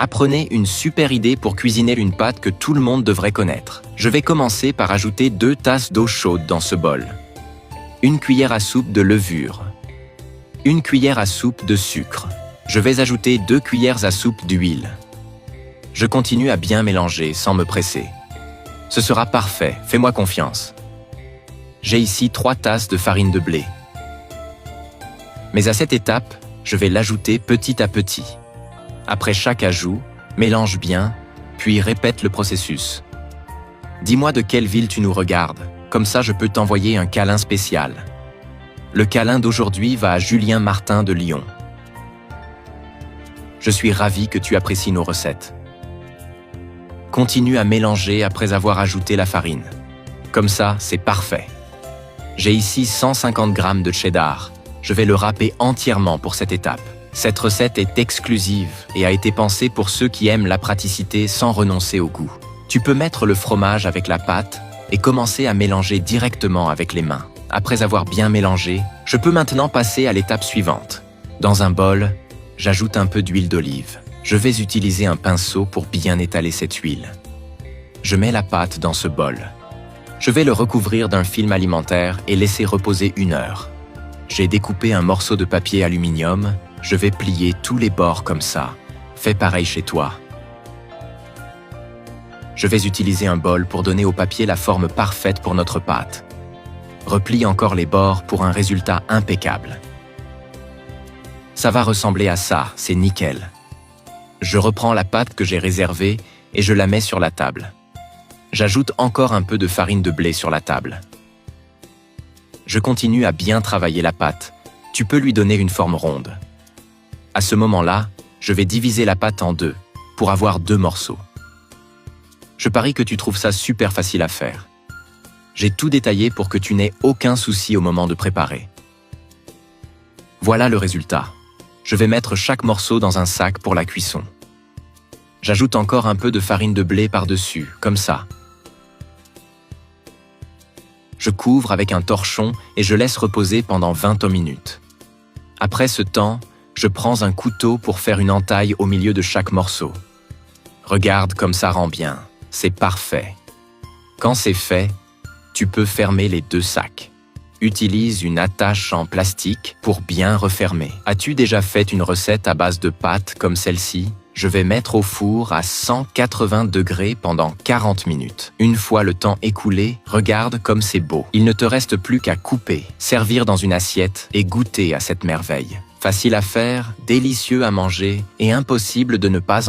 Apprenez une super idée pour cuisiner une pâte que tout le monde devrait connaître. Je vais commencer par ajouter 2 tasses d'eau chaude dans ce bol. 1 cuillère à soupe de levure. 1 cuillère à soupe de sucre. Je vais ajouter 2 cuillères à soupe d'huile. Je continue à bien mélanger sans me presser. Ce sera parfait, fais-moi confiance. J'ai ici 3 tasses de farine de blé. Mais à cette étape, je vais l'ajouter petit à petit. Après chaque ajout, mélange bien, puis répète le processus. Dis-moi de quelle ville tu nous regardes, comme ça je peux t'envoyer un câlin spécial. Le câlin d'aujourd'hui va à Julien Martin de Lyon. Je suis ravi que tu apprécies nos recettes. Continue à mélanger après avoir ajouté la farine. Comme ça, c'est parfait. J'ai ici 150 g de cheddar. Je vais le râper entièrement pour cette étape. Cette recette est exclusive et a été pensée pour ceux qui aiment la praticité sans renoncer au goût. Tu peux mettre le fromage avec la pâte et commencer à mélanger directement avec les mains. Après avoir bien mélangé, je peux maintenant passer à l'étape suivante. Dans un bol, j'ajoute un peu d'huile d'olive. Je vais utiliser un pinceau pour bien étaler cette huile. Je mets la pâte dans ce bol. Je vais le recouvrir d'un film alimentaire et laisser reposer 1 heure. J'ai découpé un morceau de papier aluminium. Je vais plier tous les bords comme ça. Fais pareil chez toi. Je vais utiliser un bol pour donner au papier la forme parfaite pour notre pâte. Replie encore les bords pour un résultat impeccable. Ça va ressembler à ça, c'est nickel. Je reprends la pâte que j'ai réservée et je la mets sur la table. J'ajoute encore un peu de farine de blé sur la table. Je continue à bien travailler la pâte. Tu peux lui donner une forme ronde. À ce moment-là, je vais diviser la pâte en 2, pour avoir 2 morceaux. Je parie que tu trouves ça super facile à faire. J'ai tout détaillé pour que tu n'aies aucun souci au moment de préparer. Voilà le résultat. Je vais mettre chaque morceau dans un sac pour la cuisson. J'ajoute encore un peu de farine de blé par-dessus, comme ça. Je couvre avec un torchon et je laisse reposer pendant 20 minutes. Après ce temps, je prends un couteau pour faire une entaille au milieu de chaque morceau. Regarde comme ça rend bien, c'est parfait. Quand c'est fait, tu peux fermer les 2 sacs. Utilise une attache en plastique pour bien refermer. As-tu déjà fait une recette à base de pâtes comme celle-ci? Je vais mettre au four à 180 degrés pendant 40 minutes. Une fois le temps écoulé, regarde comme c'est beau. Il ne te reste plus qu'à couper, servir dans une assiette et goûter à cette merveille. Facile à faire, délicieux à manger et impossible de ne pas en